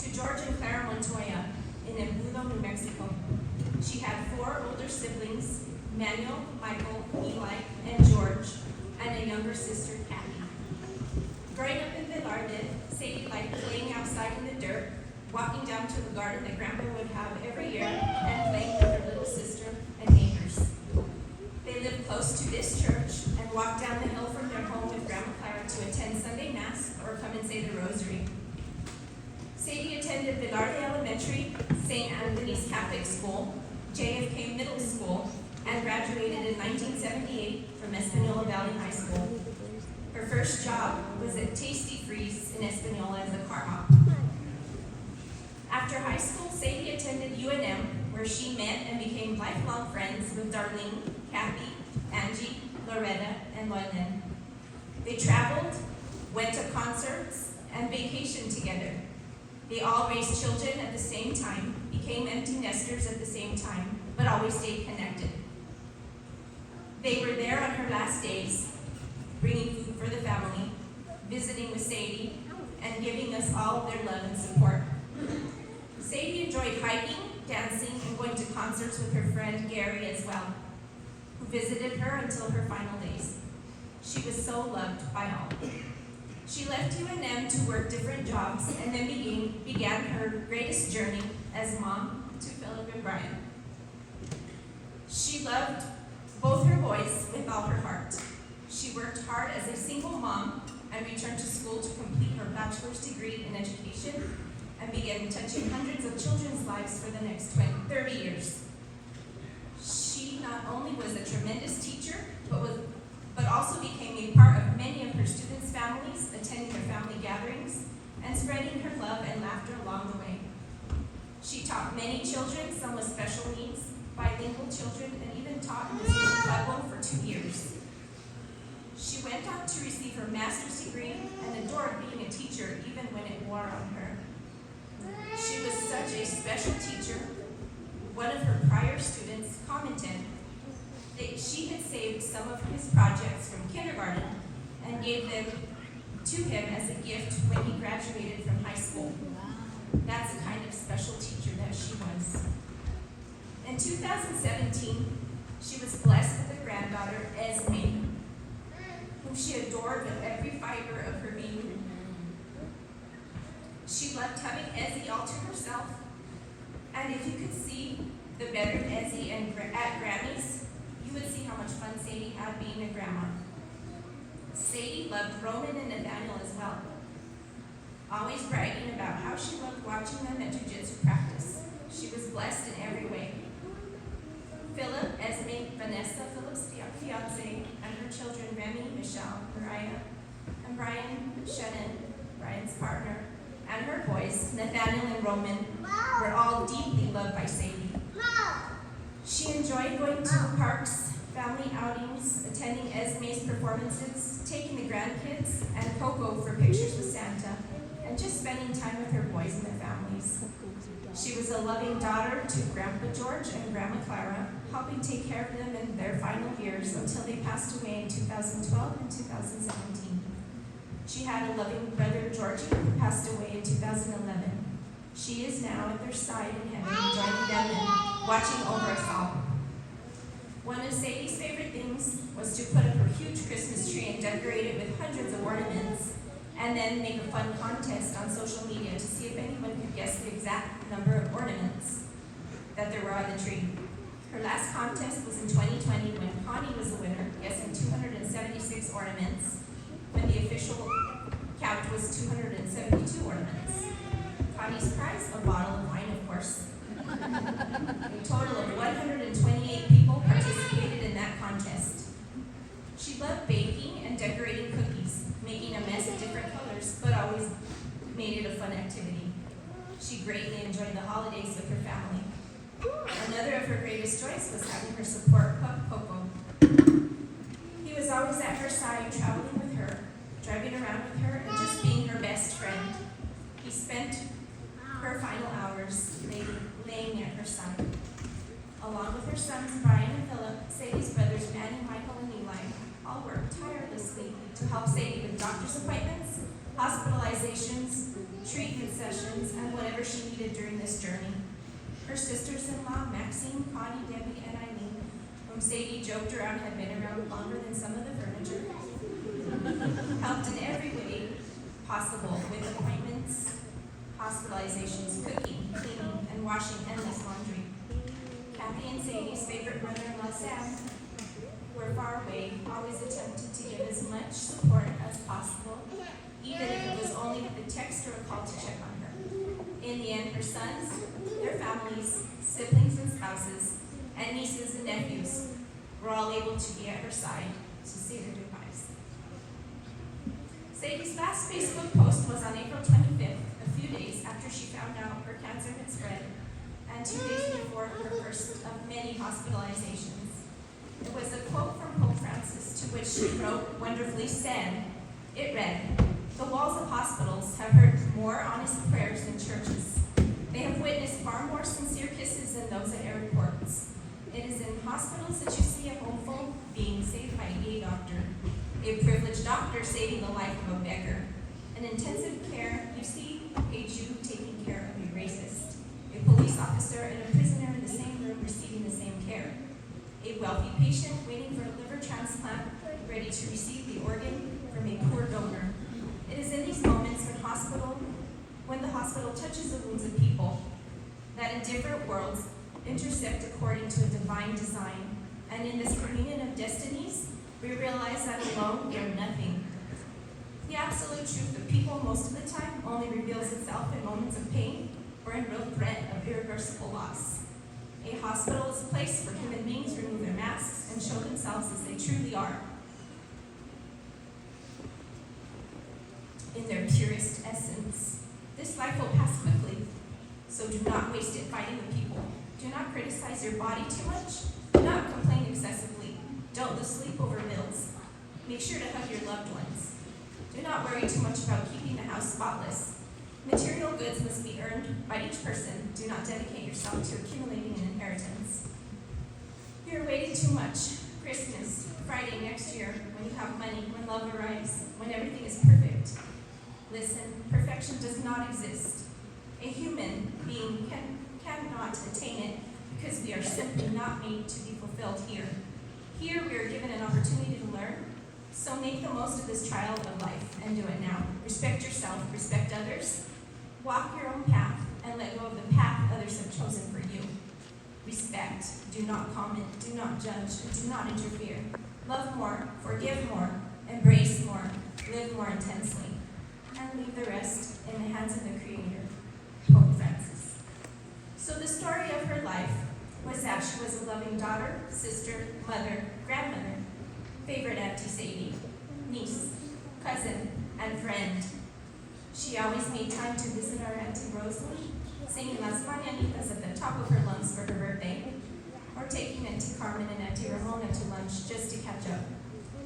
to George and Clara Montoya in Embudo, New Mexico. She had 4 older siblings, Manuel, Michael, Eli, and George, and a younger sister, Kathy. Growing up in Velarde, Sadie liked playing outside in the dirt, walking down to the garden that Grandpa would have every year, and playing with her little sister and neighbors. They lived close to this church and walked down the hill from their home with Grandma Clara to attend Sunday Mass or come and say the Rosary. Sadie attended Velarde Elementary, St. Anthony's Catholic School, JFK Middle School, and graduated in 1978 from Espanola Valley High School. Her first job was at Tasty Freeze in Espanola as a car hop. After high school, Sadie attended UNM, where she met and became lifelong friends with Darlene, Kathy, Angie, Loretta, and Loylen. They traveled, went to concerts, and vacationed together. They all raised children at the same time, became empty nesters at the same time, but always stayed connected. They were there on her last days, bringing food for the family, visiting with Sadie, and giving us all their love and support. Sadie enjoyed hiking, dancing, and going to concerts with her friend Gary as well, who visited her until her final days. She was so loved by all. She left UNM to work different jobs and then began her greatest journey as mom to Philip and Brian. She loved both her boys with all her heart. She worked hard as a single mom and returned to school to complete her bachelor's degree in education and began touching hundreds of children's lives for the next 30 years. She not only was a tremendous teacher, but also became a part of many of her students' families, attending their family gatherings, and spreading her love and laughter along the way. She taught many children, some with special needs, bilingual children, and even taught in the state level for 2 years. She went on to receive her master's degree and adored being a teacher even when it wore on her. She was such a special teacher. One of her prior students commented that she had saved some of his projects from kindergarten and gave them to him as a gift when he graduated from high school. That's the kind of special teacher that she was. In 2017, she was blessed with a granddaughter, Esme, whom she adored with every fiber of her being. She loved having Ezzy all to herself, and if you could see the better Ezzy at Grammys, you would see how much fun Sadie had being a grandma. Sadie loved Roman and Nathaniel as well, always bragging about how she loved watching them at jiu-jitsu practice. She was blessed in every way. Philip, Esme, Vanessa, Philip's fiance, and her children, Remy, Michelle, Mariah, and Brian, Shannon, Brian's partner, and her boys, Nathaniel and Roman, were all deeply loved by Sadie. She enjoyed going to parks, family outings, attending Esme's performances, taking the grandkids and Coco for pictures with Santa, and just spending time with her boys and their families. She was a loving daughter to Grandpa George and Grandma Clara, helping take care of them in their final years until they passed away in 2012 and 2017. She had a loving brother, Georgie, who passed away in 2011. She is now at their side in heaven, joining them and watching over us all. One of Sadie's favorite things was to put up her huge Christmas tree and decorate it with hundreds of ornaments, and then make a fun contest on social media to see if anyone could guess the exact number of ornaments that there were on the tree. Her last contest was in 2020 when Connie was the winner, guessing 276 ornaments, when the official count was 272 ornaments. Connie's prize, a bottle of wine, of course. A total of 128 people participated in that contest. She loved baking and decorating cookies, making a mess of different colors, but always made it a fun activity. She greatly enjoyed the holidays with her family. Another of her greatest joys was having her support pup, Coco. He was always at her side, traveling with her, driving around with her, and just being her best friend. He spent her final hours laying at her side. Along with her sons, Brian and Philip, Sadie's brothers, Manny, Michael, and Eli, all worked tirelessly to help Sadie with doctor's appointments, hospitalizations, treatments that possessions, and whatever she needed during this journey. Her sisters-in-law, Maxine, Connie, Debbie, and Eileen, whom Sadie joked around had been around longer than some of the furniture, helped in every way possible with appointments, hospitalizations, cooking, cleaning, and washing endless laundry. Kathy and Sadie's favorite brother-in-law, Sam, who were far away, always attempted to give as much support as possible, even if it was only with a text or a call to check on her. In the end, her sons, their families, siblings and spouses, and nieces and nephews were all able to be at her side to say their goodbyes. Sadie's last Facebook post was on April 25th, a few days after she found out her cancer had spread, and 2 days before her first of many hospitalizations. It was a quote from Pope Francis, to which she wrote, wonderfully said. It read, "The walls of hospitals have heard more honest prayers than churches. They have witnessed far more sincere kisses than those at airports. It is in hospitals that you see a hopeful being saved by a doctor, a privileged doctor saving the life of a beggar. In intensive care, you see a Jew taking care of a racist, a police officer and a prisoner in the same room receiving the same care, a wealthy patient waiting for a liver transplant, ready to receive the organ from a poor donor. It is in these moments when the hospital touches the wounds of people, that in different worlds intersect according to a divine design. And in this communion of destinies, we realize that alone we are nothing. The absolute truth of people most of the time only reveals itself in moments of pain or in real threat of irreversible loss. A hospital is a place where human beings remove their masks and show themselves as they truly are, in their purest essence. This life will pass quickly, so do not waste it fighting with people. Do not criticize your body too much. Do not complain excessively. Don't lose sleep over bills. Make sure to hug your loved ones. Do not worry too much about keeping the house spotless. Material goods must be earned by each person. Do not dedicate yourself to accumulating an inheritance. You're waiting too much. Christmas, Friday next year, when you have money, when love arrives, when everything is perfect. Listen, perfection does not exist. A human being cannot attain it because we are simply not made to be fulfilled here. Here we are given an opportunity to learn, so make the most of this trial of life and do it now. Respect yourself, respect others, walk your own path, and let go of the path others have chosen for you. Respect, do not comment, do not judge, and do not interfere. Love more, forgive more, embrace more, live more intensely, and leave the rest in the hands of the Creator, Pope Francis. So the story of her life was that she was a loving daughter, sister, mother, grandmother, favorite Auntie Sadie, niece, cousin, and friend. She always made time to visit our Auntie Rosalie, singing Las Mañanitas at the top of her lungs for her birthday, or taking Auntie Carmen and Auntie Ramona to lunch just to catch up.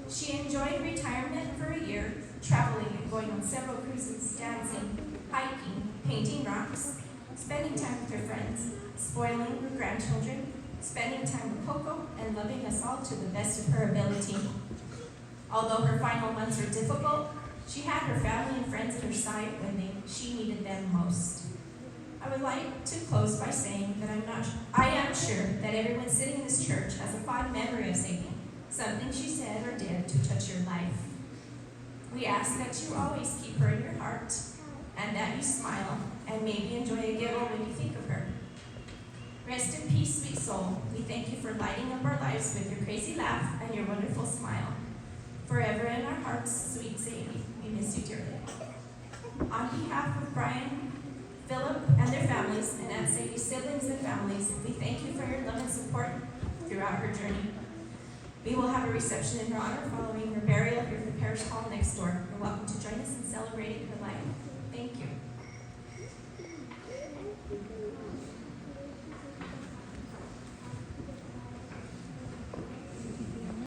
She enjoyed retirement for a year, traveling and going on several cruises, dancing, hiking, painting rocks, spending time with her friends, spoiling her grandchildren, spending time with Coco, and loving us all to the best of her ability. Although her final months were difficult, she had her family and friends at her side when she needed them most. I would like to close by saying that I am sure that everyone sitting in this church has a fond memory of Sadie, something she said or did to touch your life. We ask that you always keep her in your heart, and that you smile, and maybe enjoy a giggle when you think of her. Rest in peace, sweet soul. We thank you for lighting up our lives with your crazy laugh and your wonderful smile. Forever in our hearts, sweet Sadie, we miss you dearly. On behalf of Brian, Philip, and their families, and Aunt Sadie's siblings and families, we thank you for your love and support throughout her journey. We will have a reception in her honor following her burial here at the parish hall next door. You're welcome to join us in celebrating her